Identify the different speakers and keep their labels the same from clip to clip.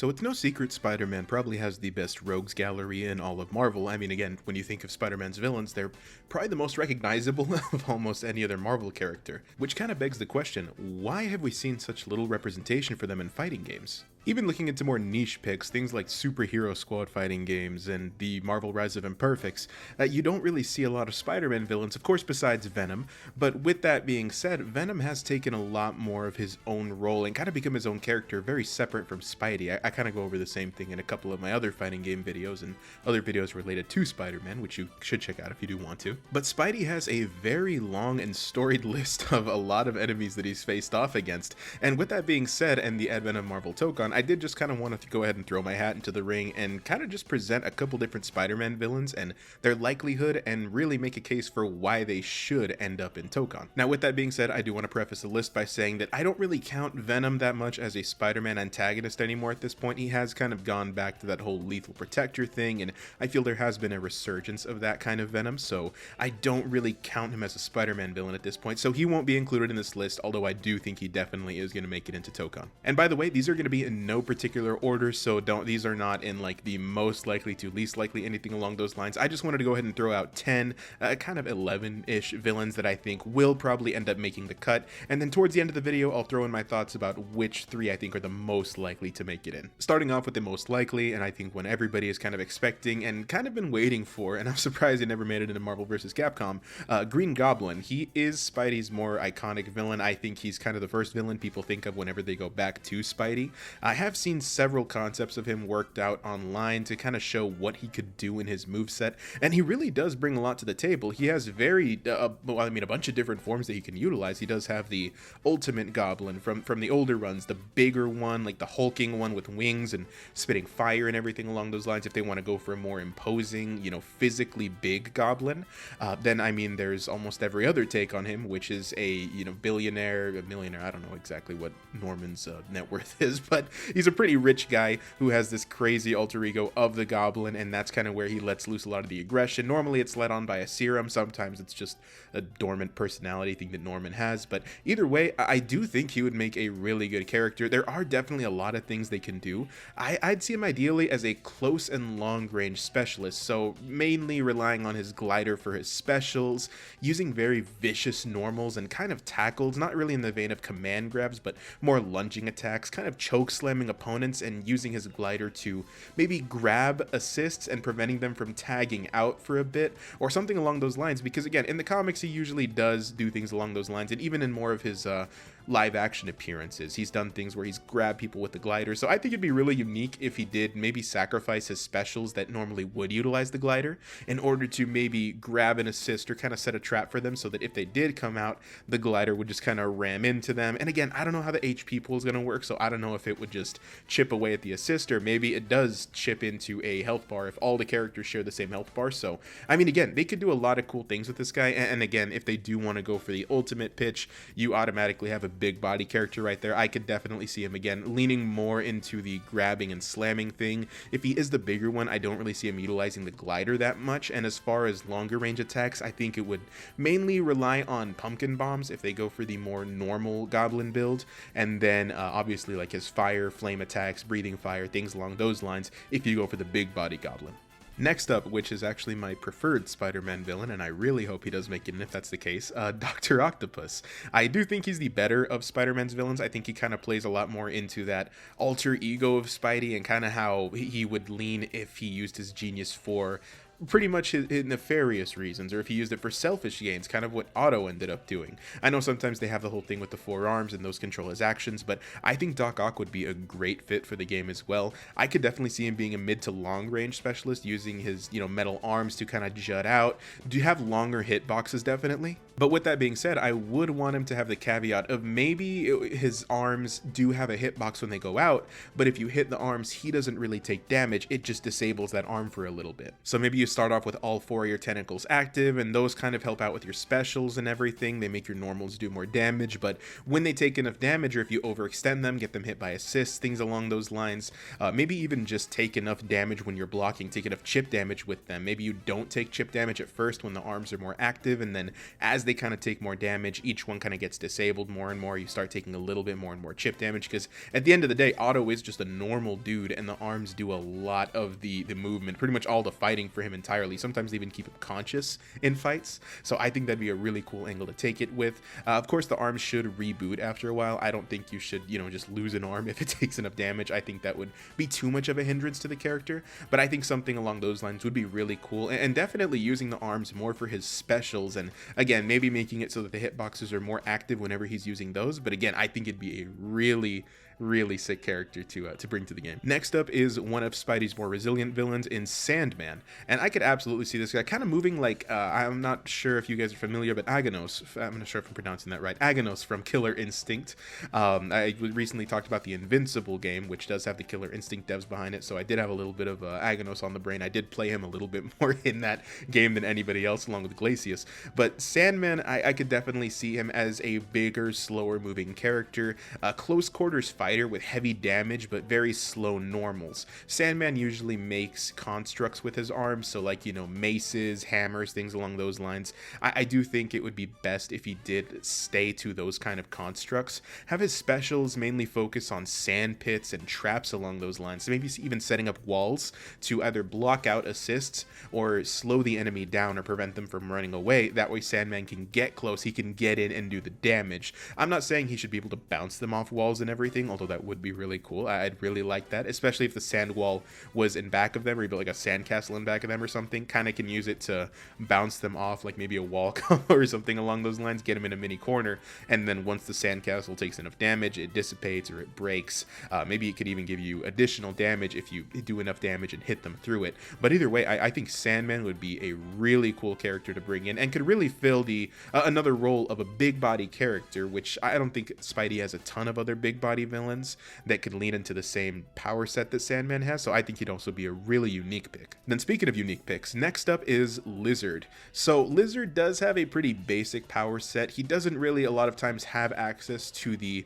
Speaker 1: So it's no secret Spider-Man probably has the best rogues gallery in all of Marvel. I mean, again, when you think of Spider-Man's villains, they're probably the most recognizable of almost any other Marvel character. Which kind of begs the question, why have we seen such little representation for them in fighting games? Even looking into more niche picks, things like superhero squad fighting games and the Marvel Rise of Imperfects, you don't really see a lot of Spider-Man villains, of course besides Venom, but with that being said, Venom has taken a lot more of his own role and kind of become his own character, very separate from Spidey. I kind of go over the same thing in a couple of my other fighting game videos and other videos related to Spider-Man, which you should check out if you do want to. But Spidey has a very long and storied list of a lot of enemies that he's faced off against, and with that being said, and the advent of Marvel Tōkon, I did just kind of want to go ahead and throw my hat into the ring and kind of just present a couple different Spider-Man villains and their likelihood and really make a case for why they should end up in Tōkon. Now with that being said, I do want to preface the list by saying that I don't really count Venom that much as a Spider-Man antagonist anymore at this point. He has kind of gone back to that whole lethal protector thing, and I feel there has been a resurgence of that kind of Venom, so I don't really count him as a Spider-Man villain at this point, so he won't be included in this list, although I do think he definitely is going to make it into Tōkon. And by the way, these are going to be in no particular order, so these are not in like the most likely to least likely, anything along those lines. I just wanted to go ahead and throw out 10, kind of 11-ish villains that I think will probably end up making the cut, and then towards the end of the video I'll throw in my thoughts about which 3 I think are the most likely to make it in. Starting off with the most likely, and I think when everybody is kind of expecting and kind of been waiting for, and I'm surprised he never made it into Marvel vs. Capcom, Green Goblin. He is Spidey's more iconic villain. I think he's kind of the first villain people think of whenever they go back to Spidey. I have seen several concepts of him worked out online to kind of show what he could do in his moveset, and he really does bring a lot to the table. He has very, a bunch of different forms that he can utilize. He does have the ultimate Goblin from the older runs, the bigger one, like the hulking one with wings and spitting fire and everything along those lines. If they want to go for a more imposing, physically big Goblin, then I mean there's almost every other take on him, which is a millionaire. I don't know exactly what Norman's net worth is, but he's a pretty rich guy who has this crazy alter ego of the Goblin, and that's kind of where he lets loose a lot of the aggression. Normally it's led on by a serum, sometimes it's just a dormant personality thing that Norman has, but either way, I do think he would make a really good character. There are definitely a lot of things they can do. I'd see him ideally as a close and long range specialist, so mainly relying on his glider for his specials, using very vicious normals and kind of tackles, not really in the vein of command grabs, but more lunging attacks, kind of choke slamming opponents and using his glider to maybe grab assists and preventing them from tagging out for a bit, or something along those lines, because again, in the comics he usually does do things along those lines, and even in more of his live action appearances he's done things where he's grabbed people with the glider. So I think it'd be really unique if he did maybe sacrifice his specials that normally would utilize the glider in order to maybe grab an assist or kind of set a trap for them, so that if they did come out, the glider would just kind of ram into them. And again, I don't know how the HP pool is going to work, so I don't know if it would just chip away at the assist, or maybe it does chip into a health bar if all the characters share the same health bar. So I mean, again, they could do a lot of cool things with this guy, and again, if they do want to go for the ultimate pitch, you automatically have a big body character right there. I could definitely see him again leaning more into the grabbing and slamming thing. If he is the bigger one, I don't really see him utilizing the glider that much, and as far as longer range attacks, I think it would mainly rely on pumpkin bombs if they go for the more normal Goblin build, and then obviously like his fire, flame attacks, breathing fire, things along those lines if you go for the big body Goblin. Next up, which is actually my preferred Spider-Man villain, and I really hope he does make it in if that's the case, Dr. Octopus. I do think he's the better of Spider-Man's villains. I think he kind of plays a lot more into that alter ego of Spidey and kind of how he would lean if he used his genius for pretty much his nefarious reasons, or if he used it for selfish gains, kind of what Otto ended up doing. I know sometimes they have the whole thing with the 4 arms and those control his actions, but I think Doc Ock would be a great fit for the game as well. I could definitely see him being a mid to long range specialist, using his metal arms to kind of jut out. Do you have longer hitboxes? Definitely. But with that being said, I would want him to have the caveat of maybe his arms do have a hitbox when they go out, but if you hit the arms, he doesn't really take damage, it just disables that arm for a little bit. So maybe you start off with all 4 of your tentacles active, and those kind of help out with your specials and everything. They make your normals do more damage, but when they take enough damage, or if you overextend them, get them hit by assists, things along those lines, maybe even just take enough damage when you're blocking, take enough chip damage with them. Maybe you don't take chip damage at first when the arms are more active, and then as they they kind of take more damage, each one kind of gets disabled more and more. You start taking a little bit more and more chip damage, because at the end of the day, OTTO is just a normal dude, and the arms do a lot of the movement, pretty much all the fighting for him entirely. Sometimes they even keep him conscious in fights, so I think that'd be a really cool angle to take it with. Of course, the arms should reboot after a while. I don't think you should, you know, just lose an arm if it takes enough damage. I think that would be too much of a hindrance to the character, but I think something along those lines would be really cool, and definitely using the arms more for his specials, and again, maybe making it so that the hitboxes are more active whenever he's using those. But again, I think it'd be a really sick character to bring to the game. Next up is one of Spidey's more resilient villains in Sandman, and I could absolutely see this guy kind of moving like, I'm not sure if you guys are familiar, but Aganos, I'm not sure if I'm pronouncing that right, Aganos from Killer Instinct. I recently talked about the Invincible game, which does have the Killer Instinct devs behind it, so I did have a little bit of Aganos on the brain. I did play him a little bit more in that game than anybody else, along with Glacius. But Sandman, I could definitely see him as a bigger, slower moving character, a close quarters fighter with heavy damage but very slow normals. Sandman usually makes constructs with his arms, so like, you know, maces, hammers, things along those lines. I do think it would be best if he did stay to those kind of constructs. Have his specials mainly focus on sand pits and traps along those lines, so maybe even setting up walls to either block out assists or slow the enemy down or prevent them from running away. That way Sandman can get close, he can get in and do the damage. I'm not saying he should be able to bounce them off walls and everything, although that would be really cool. I'd really like that, especially if the sand wall was in back of them, or you built like a sand castle in back of them or something. Kind of can use it to bounce them off, like maybe a wall or something along those lines, get them in a mini corner, and then once the sand castle takes enough damage, it dissipates or it breaks. Maybe it could even give you additional damage if you do enough damage and hit them through it. But either way, I think Sandman would be a really cool character to bring in, and could really fill the another role of a big body character, which I don't think Spidey has a ton of other big body villains that could lean into the same power set that Sandman has, so I think he'd also be a really unique pick. Then speaking of unique picks, next up is Lizard. So Lizard does have a pretty basic power set. He doesn't really a lot of times have access to the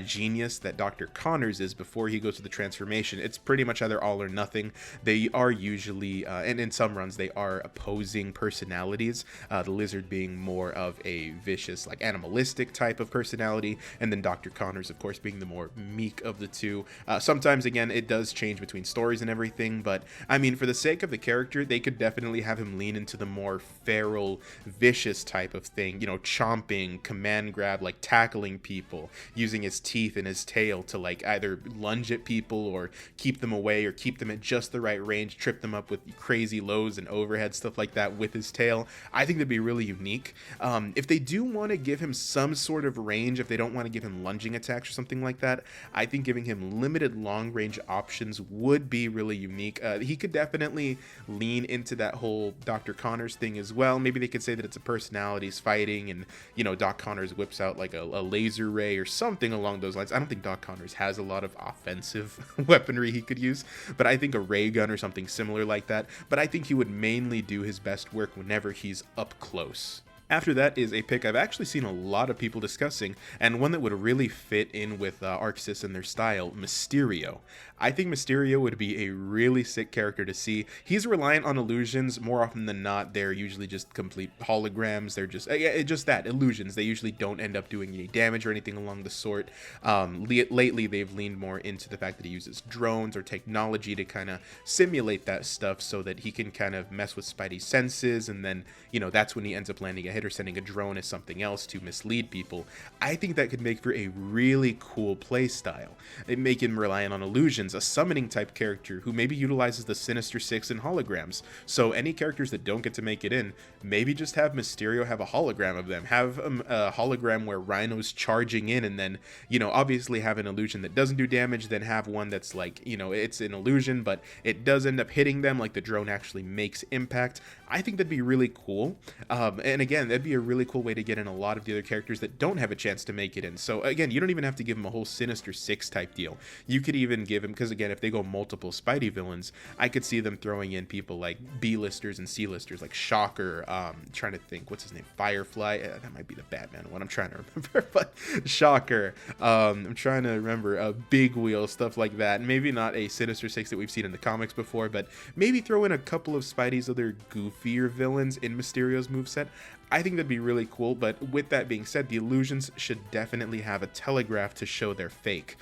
Speaker 1: genius that Dr. Connors is before he goes to the transformation. It's pretty much either all or nothing. They are usually, and in some runs, they are opposing personalities, the Lizard being more of a vicious, like animalistic type of personality, and then Dr. Connors, of course, being the more meek of the two. Sometimes, again, it does change between stories and everything, but I mean, for the sake of the character, they could definitely have him lean into the more feral, vicious type of thing, you know, chomping, command grab, like tackling people, using his teeth and his tail to like either lunge at people or keep them away or keep them at just the right range, trip them up with crazy lows and overhead, stuff like that with his tail. I think that'd be really unique. If they do want to give him some sort of range, if they don't want to give him lunging attacks or something like that, I think giving him limited long range options would be really unique. He could definitely lean into that whole Dr. Connors thing as well. Maybe they could say that it's a personalities fighting, and you know, Doc Connors whips out like a laser ray or something along those lines. I don't think Doc Connors has a lot of offensive weaponry he could use, but I think a ray gun or something similar like that. But I think he would mainly do his best work whenever he's up close. After that is a pick I've actually seen a lot of people discussing, and one that would really fit in with Arxis and their style, Mysterio. I think Mysterio would be a really sick character to see. He's reliant on illusions. More often than not, they're usually just complete holograms. They're just that, illusions. They usually don't end up doing any damage or anything along the sort. Lately, they've leaned more into the fact that he uses drones or technology to kind of simulate that stuff so that he can kind of mess with Spidey's senses, and then, you know, that's when he ends up landing a hit or sending a drone as something else to mislead people. I think that could make for a really cool play style. It make him reliant on illusions, a summoning type character who maybe utilizes the Sinister Six and holograms. So any characters that don't get to make it in, maybe just have Mysterio have a hologram of them. Have a hologram where Rhino's charging in, and then, you know, obviously have an illusion that doesn't do damage, then have one that's like, you know, it's an illusion, but it does end up hitting them, like the drone actually makes impact. I think that'd be really cool. And again, that'd be a really cool way to get in a lot of the other characters that don't have a chance to make it in. So again, you don't even have to give him a whole Sinister Six type deal. You could even give him, because again, if they go multiple Spidey villains, I could see them throwing in people like B-listers and C-listers, like Shocker, trying to think, what's his name, Firefly, that might be the Batman one, I'm trying to remember, but Shocker, I'm trying to remember, Big Wheel, stuff like that. Maybe not a Sinister Six that we've seen in the comics before, but maybe throw in a couple of Spidey's other goofier villains in Mysterio's moveset. I think that'd be really cool, but with that being said, the illusions should definitely have a telegraph to show they're fake.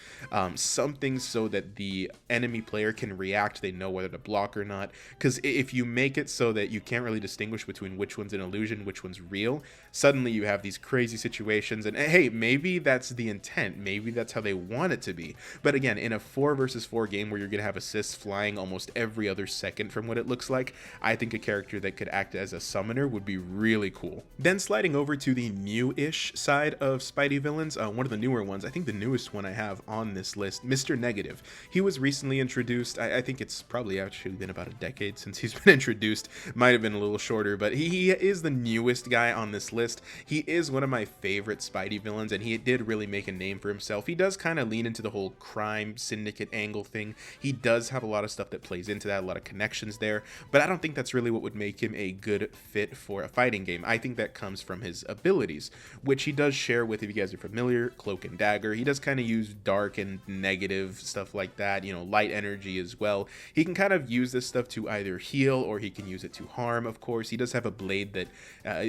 Speaker 1: Something so that the enemy player can react, they know whether to block or not, because if you make it so that you can't really distinguish between which one's an illusion, which one's real, suddenly you have these crazy situations, and hey, maybe that's the intent, maybe that's how they want it to be. But again, in a 4 versus 4 game where you're going to have assists flying almost every other second from what it looks like, I think a character that could act as a summoner would be really cool. Then sliding over to the new-ish side of Spidey villains, one of the newer ones, I think the newest one I have on this list, Mr. Negative. He was recently introduced. I think it's probably actually been about a decade since he's been introduced. Might have been a little shorter, but he is the newest guy on this list. He is one of my favorite Spidey villains, and he did really make a name for himself. He does kind of lean into the whole crime syndicate angle thing. He does have a lot of stuff that plays into that, a lot of connections there, but I don't think that's really what would make him a good fit for a fighting game. I think that comes from his abilities, which he does share with, if you guys are familiar, Cloak and Dagger. He does kind of use dark and negative stuff like that, you know, light energy as well. He can kind of use this stuff to either heal or he can use it to harm, of course. He does have a blade that,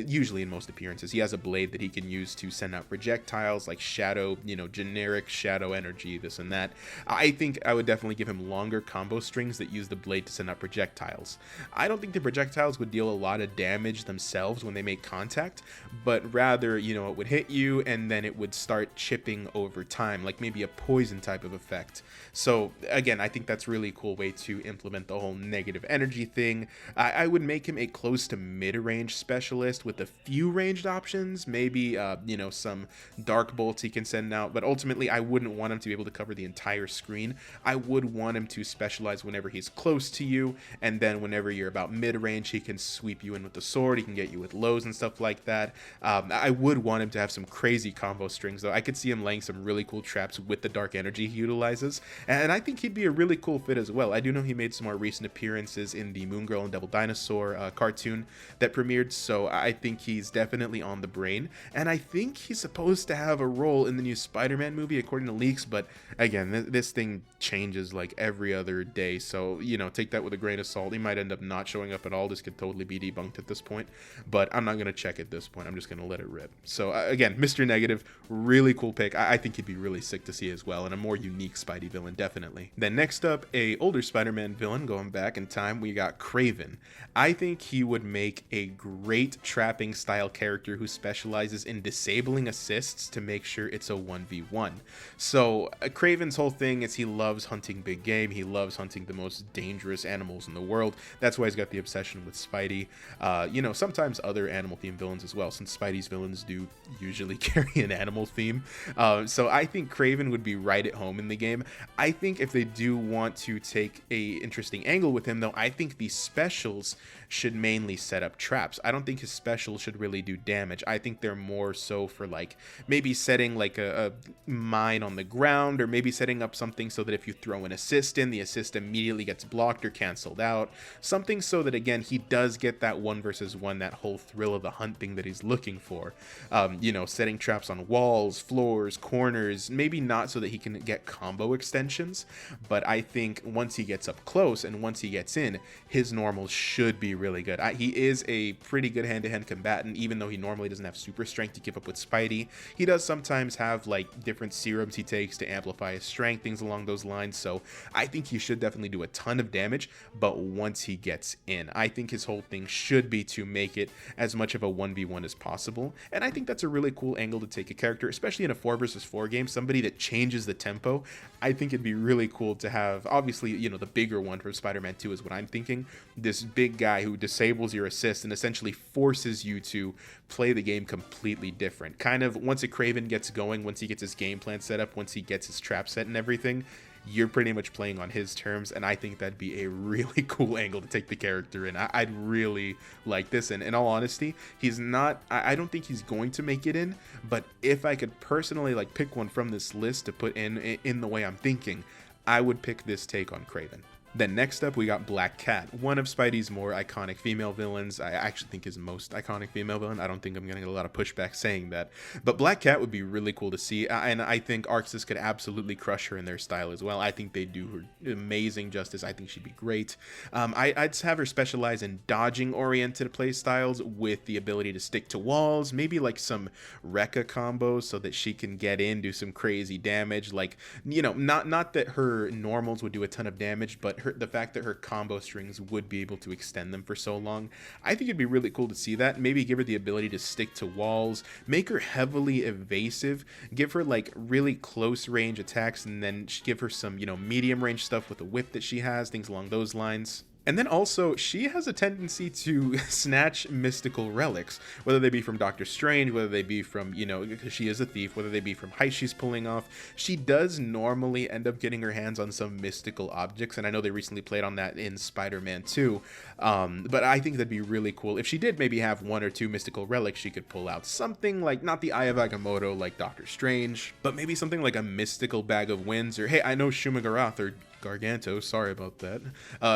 Speaker 1: usually in most appearances, he has a blade that he can use to send out projectiles like shadow, you know, generic shadow energy, this and that. I think I would definitely give him longer combo strings that use the blade to send out projectiles. I don't think the projectiles would deal a lot of damage themselves when they make contact, but rather, you know, it would hit you and then it would start chipping over time, like maybe a poison type of effect. So again, I think that's really a cool way to implement the whole negative energy thing. I would make him a close to mid-range specialist with a few ranged options, maybe you know, some dark bolts he can send out, but ultimately I wouldn't want him to be able to cover the entire screen. I would want him to specialize whenever he's close to you, and then whenever you're about mid-range, he can sweep you in with the sword, he can get you with lows and stuff like that. I would want him to have some crazy combo strings though. I could see him laying some really cool traps with the dark energy he utilizes, and I think he'd be a really cool fit as well. I do know he made some more recent appearances in the Moon Girl and Devil Dinosaur cartoon that premiered, so I think he's definitely on the brain, and I think he's supposed to have a role in the new Spider-Man movie according to leaks, but again, this thing changes like every other day, so you know, take that with a grain of salt. He might end up not showing up at all. This could totally be debunked at this point, but I'm not going to check at this point. I'm just going to let it rip. So again, Mr. Negative, really cool pick. I think he'd be really sick to see as well, and a more unique Spidey villain, definitely. Then next up, a older Spider-Man villain, going back in time, we got Kraven. I think he would make a great trapping style character who specializes in disabling assists to make sure it's a 1v1. So Kraven's whole thing is he loves hunting big game. He loves hunting the most dangerous animals in the world. That's why he's got the obsession with Spidey. You know, sometimes other animal themed villains as well, since Spidey's villains do usually carry an animal theme. So I think Kraven would be right at home in the game. I think if they do want to take a interesting angle with him though, I think the specials should mainly set up traps. I don't think his specials should really do damage. I think they're more so for like maybe setting like a mine on the ground, or maybe setting up something so that if you throw an assist in, the assist immediately gets blocked or canceled out. Something so that again, he does get that 1 versus 1, that whole thrill of the hunt thing that he's looking for. You know, setting traps on walls, floors, corners, maybe not so that he can get combo extensions, but I think once he gets up close and once he gets in, his normals should be really good. He is a pretty good hand-to-hand combatant, even though he normally doesn't have super strength to keep up with Spidey. He does sometimes have like different serums he takes to amplify his strength, things along those lines, so I think he should definitely do a ton of damage, but once he gets in, I think his whole thing should be to make it as much of a 1v1 as possible, and I think that's a really cool angle to take a character, especially in a 4 versus 4 game, somebody that changes the tempo. I think it'd be really cool to have, obviously, you know, the bigger one from Spider-Man 2 is what I'm thinking, this big guy who disables your assist and essentially forces you to play the game completely different. Kind of once a Kraven gets going, once he gets his game plan set up, once he gets his trap set and everything, you're pretty much playing on his terms, and I think that'd be a really cool angle to take the character in. I'd really like this, and in all honesty, he's not, I don't think he's going to make it in, but if I could personally like pick one from this list to put in the way I'm thinking, I would pick this take on Kraven. Then next up, we got Black Cat, one of Spidey's more iconic female villains. I actually think his most iconic female villain. I don't think I'm going to get a lot of pushback saying that. But Black Cat would be really cool to see, and I think Arxis could absolutely crush her in their style as well. I think they do her amazing justice. I think she'd be great. I'd have her specialize in dodging-oriented play styles with the ability to stick to walls, maybe like some Rekka combos so that she can get in, do some crazy damage. Like, you know, not that her normals would do a ton of damage, but the fact that her combo strings would be able to extend them for so long, I think it'd be really cool to see that. Maybe give her the ability to stick to walls, make her heavily evasive, give her like really close range attacks, and then give her some, you know, medium range stuff with the whip that she has, things along those lines. And then also, she has a tendency to snatch mystical relics, whether they be from Doctor Strange, whether they be from, you know, because she is a thief, whether they be from heists she's pulling off. She does normally end up getting her hands on some mystical objects, and I know they recently played on that in Spider-Man 2, but I think that'd be really cool. If she did maybe have one or two mystical relics, she could pull out something like, not the Eye of Agamotto like Doctor Strange, but maybe something like a mystical bag of winds, or hey, I know Shumagarath or Garganto, sorry about that,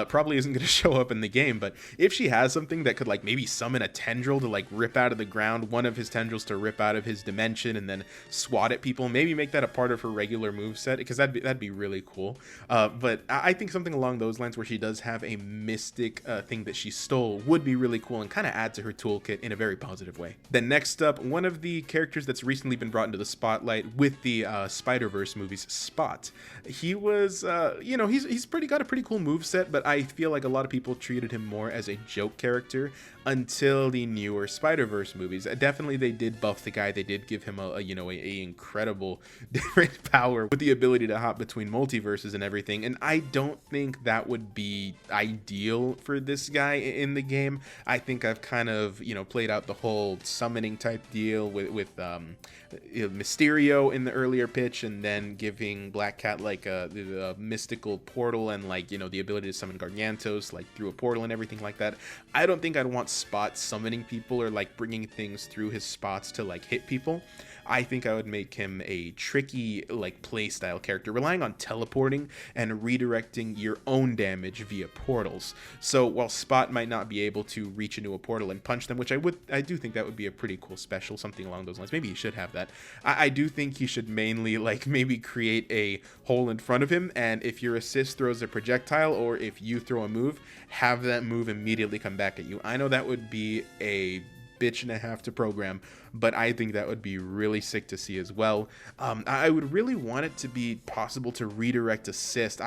Speaker 1: probably isn't going to show up in the game, but if she has something that could like maybe summon a tendril to like rip out of the ground, one of his tendrils to rip out of his dimension and then swat at people, maybe make that a part of her regular moveset, because that'd be really cool. But I think something along those lines where she does have a mystic thing that she stole would be really cool and kind of add to her toolkit in a very positive way. Then next up, one of the characters that's recently been brought into the spotlight with the Spider-Verse movies, Spot. He was, you know, he's got a pretty cool moveset, but I feel like a lot of people treated him more as a joke character until the newer Spider-Verse movies. Definitely they did buff the guy. They did give him a incredible different power with the ability to hop between multiverses and everything, and I don't think that would be ideal for this guy in the game. I think I've kind of, you know, played out the whole summoning type deal with Mysterio in the earlier pitch, and then giving Black Cat like a mystical portal and, like, you know, the ability to summon Gargantos like through a portal and everything like that. I don't think I'd want Spot summoning people or like bringing things through his spots to like hit people. I think I would make him a tricky like playstyle character, relying on teleporting and redirecting your own damage via portals. So while Spot might not be able to reach into a portal and punch them, which I do think that would be a pretty cool special, something along those lines. Maybe he should have that. I do think he should mainly like maybe create a hole in front of him, and if your assist throws a projectile or if you throw a move, have that move immediately come back at you. I know that would be a bitch and a half to program, but I think that would be really sick to see as well. I would really want it to be possible to redirect assist.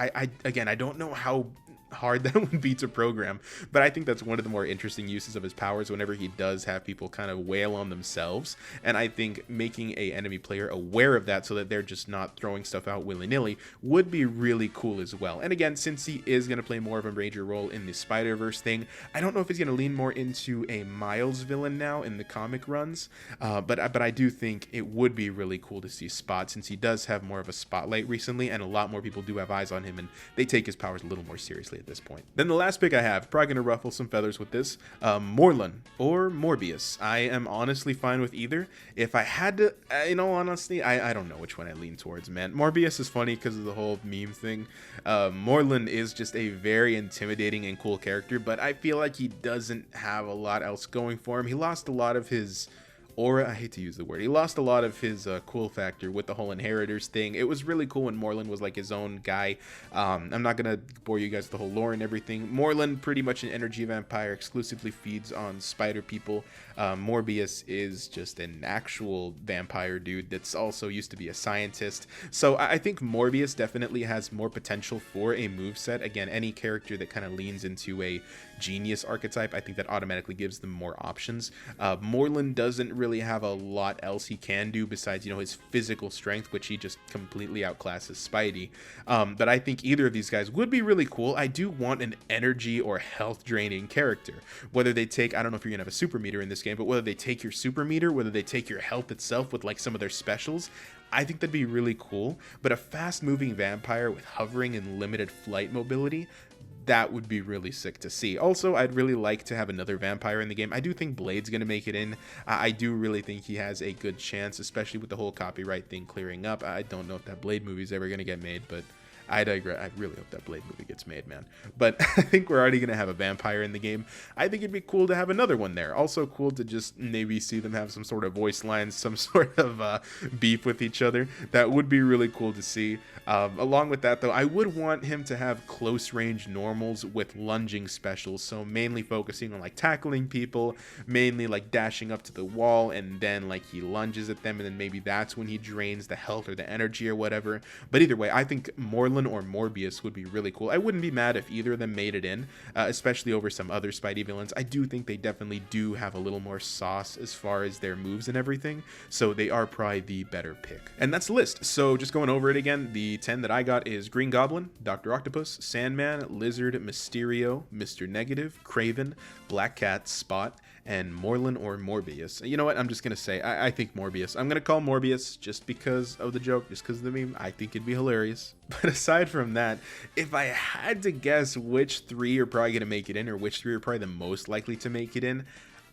Speaker 1: Again, I don't know how hard that would be to program, but I think that's one of the more interesting uses of his powers whenever he does have people kind of wail on themselves, and I think making a enemy player aware of that so that they're just not throwing stuff out willy-nilly would be really cool as well. And again, since he is going to play more of a major role in the Spider-Verse thing, I don't know if he's going to lean more into a Miles villain now in the comic runs, but I do think it would be really cool to see Spot, since he does have more of a spotlight recently and a lot more people do have eyes on him and they take his powers a little more seriously at this point. Then the last pick I have, probably gonna ruffle some feathers with this, Morlun or Morbius. I am honestly fine with either. If I had to, in all honesty, I don't know which one I lean towards, man. Morbius is funny because of the whole meme thing. Morlun is just a very intimidating and cool character, but I feel like he doesn't have a lot else going for him. He lost a lot of his aura, I hate to use the word, he lost a lot of his cool factor with the whole inheritors thing. It was really cool when Morlun was like his own guy. I'm not gonna bore you guys with the whole lore and everything. Morlun, pretty much an energy vampire, exclusively feeds on spider people. Morbius is just an actual vampire dude that's also used to be a scientist. So I think Morbius definitely has more potential for a moveset. Again, any character that kind of leans into a genius archetype, I think that automatically gives them more options. Morlun doesn't really have a lot else he can do besides, you know, his physical strength, which he just completely outclasses Spidey. But I think either of these guys would be really cool. I do want an energy or health draining character, whether they take, I don't know if you're gonna have a super meter in this game, but whether they take your super meter, whether they take your health itself with like some of their specials, I think that'd be really cool. But a fast moving vampire with hovering and limited flight mobility, that would be really sick to see. Also, I'd really like to have another vampire in the game. I do think Blade's going to make it in. I do really think he has a good chance, especially with the whole copyright thing clearing up. I don't know if that Blade movie is ever going to get made, but I digress. I really hope that Blade movie gets made, man. But I think we're already going to have a vampire in the game. I think it'd be cool to have another one there. Also cool to just maybe see them have some sort of voice lines, some sort of beef with each other. That would be really cool to see. Along with that, though, I would want him to have close range normals with lunging specials. So mainly focusing on like tackling people, mainly like dashing up to the wall, and then like he lunges at them, and then maybe that's when he drains the health or the energy or whatever. But either way, I think Morlun or Morbius would be really cool. I wouldn't be mad if either of them made it in, especially over some other Spidey villains. I do think they definitely do have a little more sauce as far as their moves and everything, so they are probably the better pick. And that's the list. So just going over it again, the 10 that I got is Green Goblin, Dr. Octopus, Sandman, Lizard, Mysterio, Mr. Negative, Kraven, Black Cat, Spot, and Morlun or Morbius. You know what? I'm just going to say, I think Morbius. I'm going to call Morbius just because of the joke, just because of the meme. I think it'd be hilarious. But aside from that, if I had to guess which three are probably going to make it in, or which three are probably the most likely to make it in,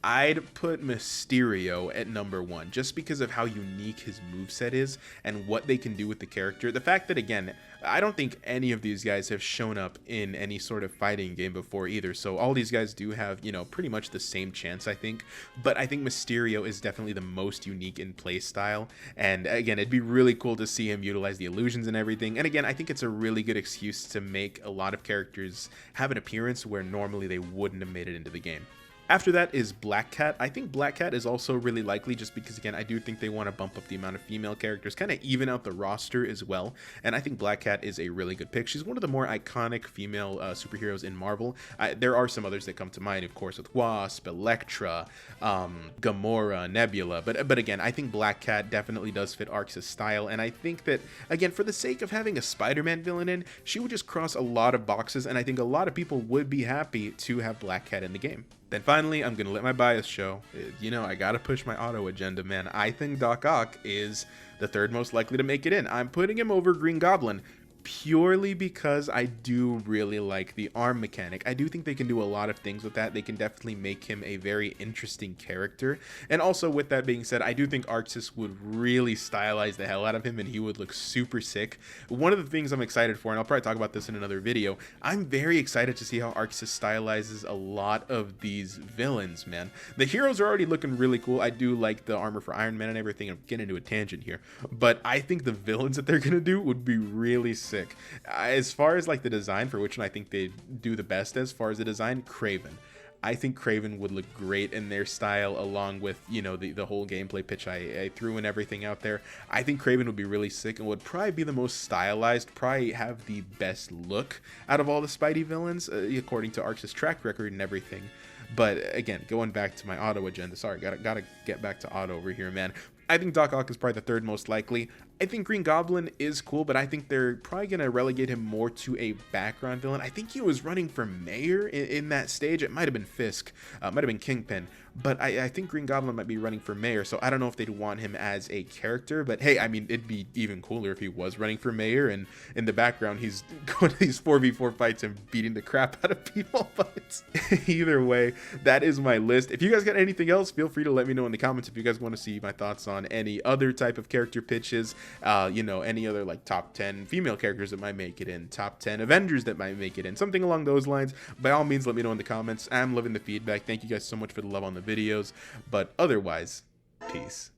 Speaker 1: I'd put Mysterio at number 1, just because of how unique his moveset is and what they can do with the character. The fact that, again, I don't think any of these guys have shown up in any sort of fighting game before either, so all these guys do have, you know, pretty much the same chance, I think. But I think Mysterio is definitely the most unique in play style, and again, it'd be really cool to see him utilize the illusions and everything. And again, I think it's a really good excuse to make a lot of characters have an appearance where normally they wouldn't have made it into the game. After that is Black Cat. I think Black Cat is also really likely, just because, again, I do think they want to bump up the amount of female characters, kind of even out the roster as well. And I think Black Cat is a really good pick. She's one of the more iconic female superheroes in Marvel. There are some others that come to mind, of course, with Wasp, Elektra, Gamora, Nebula. But again, I think Black Cat definitely does fit Arceus' style. And I think that, again, for the sake of having a Spider-Man villain in, she would just cross a lot of boxes. And I think a lot of people would be happy to have Black Cat in the game. Then finally, I'm going to let my bias show. You know, I got to push my auto agenda, man. I think Doc Ock is the third most likely to make it in. I'm putting him over Green Goblin purely because I do really like the arm mechanic. I do think they can do a lot of things with that. They can definitely make him a very interesting character. And also, with that being said, I do think Arceus would really stylize the hell out of him, and he would look super sick. One of the things I'm excited for, and I'll probably talk about this in another video, I'm very excited to see how Arceus stylizes a lot of these villains, man. The heroes are already looking really cool. I do like the armor for Iron Man and everything. I'm getting into a tangent here, but I think the villains that they're gonna do would be really sick. As far as like the design, for which one I think they do the best as far as the design, Kraven. I think Kraven would look great in their style, along with, you know, the whole gameplay pitch I threw and everything out there. I think Kraven would be really sick and would probably be the most stylized, probably have the best look out of all the Spidey villains, according to Arceus' track record and everything. But again, going back to my auto agenda, sorry, gotta get back to auto over here, man. I think Doc Ock is probably the third most likely. I think Green Goblin is cool, but I think they're probably going to relegate him more to a background villain. I think he was running for mayor in that stage. It might have been Fisk, might have been Kingpin, but I think Green Goblin might be running for mayor, so I don't know if they'd want him as a character. But hey, I mean, it'd be even cooler if he was running for mayor, and in the background he's going to these 4v4 fights and beating the crap out of people. But either way, that is my list. If you guys got anything else, feel free to let me know in the comments. If you guys want to see my thoughts on any other type of character pitches, you know, any other like top 10 female characters that might make it in, top 10 Avengers that might make it in, something along those lines, by all means, let me know in the comments. I'm loving the feedback. Thank you guys so much for the love on the videos, but otherwise, peace.